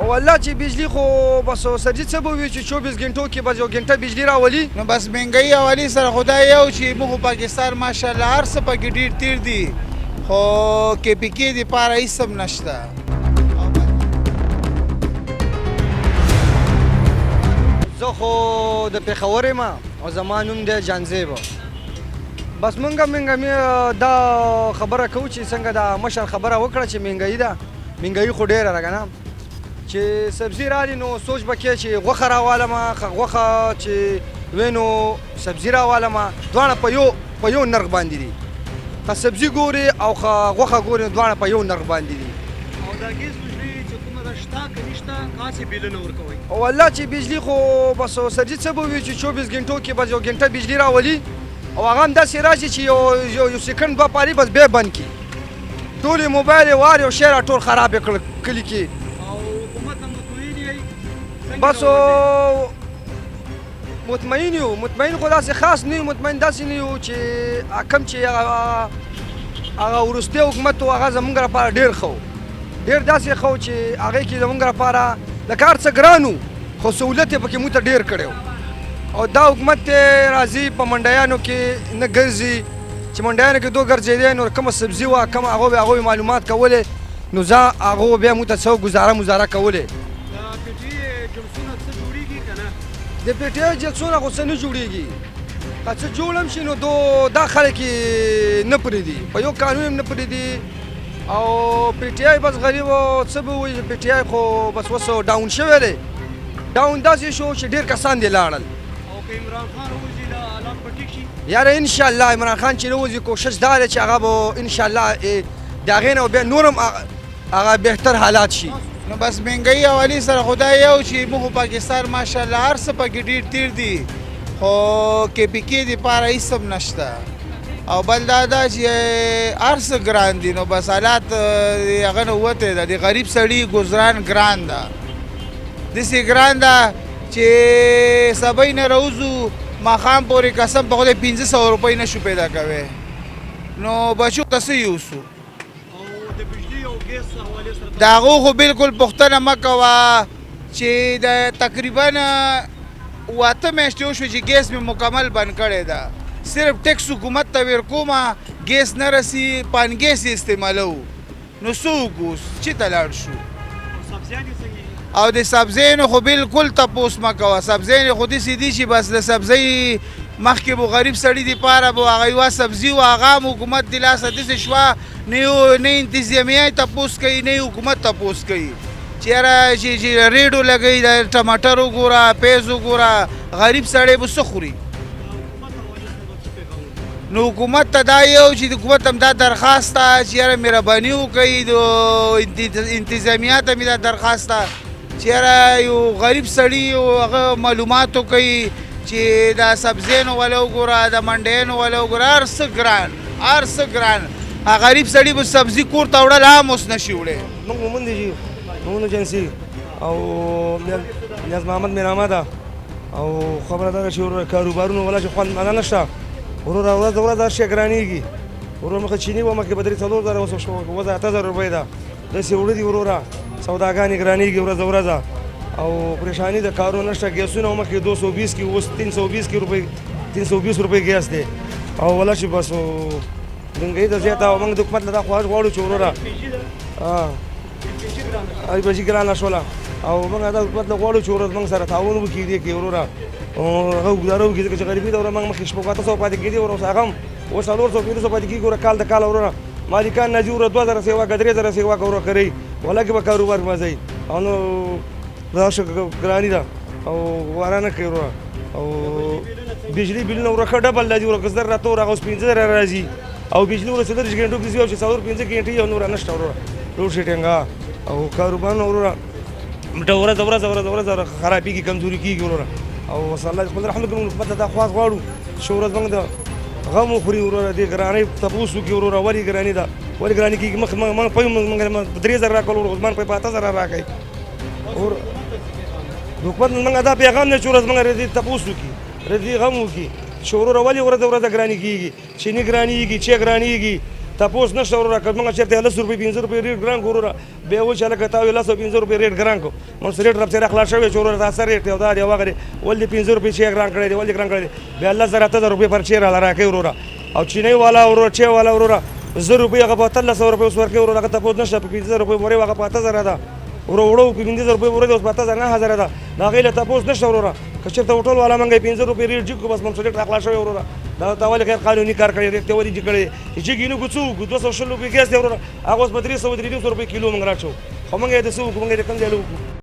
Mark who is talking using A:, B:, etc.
A: والله چې بجلی خو بس سرجي څه به وي چې 24 غنټو کې بس یو غنټه بجلی راولي
B: نو بس مهنګۍ حوالې سره خدای یو چې موږ پاکستان ماشاءالله هر څه پکې ډېر تیر دي خو KPK دپاره هېڅ هم نشته.
A: زه خو د پېښور یم او زما نوم دی جانزیب. بس مونږ دا خبره کوو چې څنګه دا مشر خبره وکړه چې مهنګۍ ده، مهنګۍ خو ډېره ده که نه، چې سبزي رالي نو سوچ به کې چې غوښه راوالمه، غوښه چې وی نو سبزي راوالمه، دواړه په یو نرخ باندې دي. که سبزي ګورې او غوښه ګورې دواړه په یو نرخ باندې دي.
C: او دا ګیس بجلي چې کومه ده شته که نشته هسې بیلونه ورکوئ؟
A: والله چې بجلي خو بس سرجي څه به وي چې 24 غنټو کې بس یو غنټه بجلي راولي او هغه هم داسې راشي چې یو سیکنډ دوه پالي بس بیا بند کړي. ټولې موبایل یې وار یو شی راټول خراب یې کړل کلي کې.
C: او حکومت نه مطمئن یئ؟
A: بس مطمئن یو، مطمئن خو داسې خاص نه یو، مطمئن داسې نه یو چې کوم چې هغه وروستی حکومت و هغه زمونږ لپاره ډېر ښه و، ډېر داسې ښه و چې هغې کې زمونږ لپاره لکه هر څه ګران و خو سهولت یې پکې موږ ته ډېر کړی و. او دا حکومت ته راځي په منډیانو کې نه ګرځي چې منډیانو کې دو ګرځېدی نو کومه سبزي وه کومه هغوی معلومات کولې نو زه هغو بیا موږ ته څه ګزاره کولې.
C: د PTI جلسونه څه جوړېږي که نه؟
A: د PTI جلسونه خو څه نه جوړېږي، که څه جوړ هم شي نو دا خلک یې نه پرېږدي، په یو قانون هم نه پرېږدي. او PTI بس غریب و څه به وایي PTI خو بس اوس ډاون شوی دی، ډاون داسې شو چې ډېر کسان دې لاړل.
C: که عمران خان ووځي دا حالات به ټیک شي؟
A: یاره انشاءالله عمران خان چې راوځي کوشش دا دی چې هغه به انشاءالله د هغې نه بیا نور هم هغه بهتر حالات شي.
B: نو بس مهنګۍ حوالې سره خدای یو چې موږ پاکستان ماشاءالله هر څه پکې ډېر تیر دي خو KPK دپاره هېڅ هم نشته. او بل دا ده چې هر څه ګران دي نو بس حالات هغه نه وتی ده، د غریب سړي ګزران ګران ده، داسې ګران ده چې سبی نه راوځو ماښام پورې قسم په خدای 500 روپۍ نشو پیدا کوی نو بچو ته څه یوسو.
C: او د بجلي او ګیس حوالې سره
B: د هغو خو بالکل پوښتنه مه کوه چې د تقریبا 8 میاشتې وشوې چې ګیس مې مکمل بند کړی ده، صرف ټیکس حکومت ته ورکومه ګیس نه رسي پانګیس یې استعمالوو نو څه وکړو چېرته لاړ شو.
C: سبزیانې څنګه دي؟
B: او د سبزیانو خو بالکل تپوس مه کوه، سبزیانې خو داسې دي چې بس د سبزۍ مخکې به غریب سړي دپاره به هغه یوه سبزي و هغه هم حکومت د لاسه داسې شوه نه انتظامیه تپوس کوي نه حکومت تپوس کوي چې یاره چې ریډو لګوي د ټماټر وګوره پیاز وګوره غریب سړی به څه خوري. نو حکومت ته دا یو چې د حکومت هم دا درخواست ده چې یاره مهرباني وکړي د انتظامیه ته مې دا درخواست ده چې یاره یو غریب سړي هغه معلومات وکړي چې دا سبزیانو والا وګوره د منډیانو والا وګوره هر څه ګران هر څه ګران. غریب سړي به سبزي کور ته وړل هم اوس نشي وړی.
D: موږ مومن دي جي مومن جنسي او نیاز محمد میرامه ده او خبره دا چې کاروبارونه ولا چې خوند نه نشته وروره ورځ هر شی ګرانېږي. وروره مخکې چیني وه مخکې به 3,000 اوس 8,000 روپۍ ده، داسې وړه دي وروره سوداګانې ګرانېږي ورځه او پریشاني د کارونه نشته. ګیسونه مخکې 220 کې اوس 320 روپۍ ګیس دی او ولا چې بس مهنګۍ ته زیاته او موږ د حکومت له دا خواهش غواړو چې وروره بجي ګرانه شوله او موږ د حکومت له غواړو چې وروره موږ سره تعاون وکړي دې کې وروره هغه ګزاره وکړي ځکه چې غریبي ده وروره موږ مخکې 700 پاتې کېدي وروره اوس هغه هم اوس 400 پاتې کېږي وروره کال د کال وروره مالکان نه ځي وروره 2,000 سیوا که 3,000 سیوا که وروره کوي ولا کې به کاروبار کې مزه او نو دا ګراني ده او واره نه کوي وروره او بجلي بلونه وروره ښه ډبل راځي وروره که 1000 راته وروره اوس 15,000 راځي او بجلي وروره 30 غنټو کې ځي چې 4-5 غنټې او نور نشته وروره روډ شیټینګ او کاروبارونه وروره ورځ خرابېږي کمزوري کېږي وروره او وصلی الله خپل رحمت کوم حکومت ته دا خواست غواړو چې ورځ موږ د غم وخوري وروره دې ګرانۍ تپوس وکړي وروره ولې ګراني ده ولې ګراني کېږي موږ پوه موږ 3,000 راکړل وروره عثمان 5,000 راکوي حکومت موږ دا پیغام نه چې ورځ موږ دې تپوس وکړي دې غم وکړي چې وروره ولې ورځ ګراني کېږي چیني ګرانېږي چې ګرانېږي تاسو نشته وروره که موږ چېرته 10 روپۍ 15 روپۍ ریټ ګران کړو وروره بیا وایي چې هلکه تا 15 روپۍ ریټ ګران کړو موږ ریټ رابطې خلاص شوی چې وروره دا څه ریټ دی او دا دی او هغه دی ولې 15 روپۍ چې ګران کړی دی ولې ګران کړی دی بیا 10,000 روپۍ پر چې راله راکوي وروره او چینی والا وروره چای والا وروره 100 روپۍ هغه په 1300 روپۍ اوس ورکوي وروره هغه تاسو نشته په 15 روپۍ مورې هغه په 8000 ده وروړو په 15 روپۍ مورې اوس په 8000 ده دا هغې له تاسو نشته وروره که چېرته هوټل والا موږ 15 روپۍ ریټ جګ کړو بس موږ ریټ راخلاص شوی وروره دا تا ولې غیر قانوني کار کړی ریټ ته ولې جګ کړی چې جګ نه کوڅو 200 روپۍ ګیس دی وروره هغه اوس په 300 روپۍ کیلو موږ راچو خو موږ یې د څه وکړو موږ یې د کوم ځای وکړو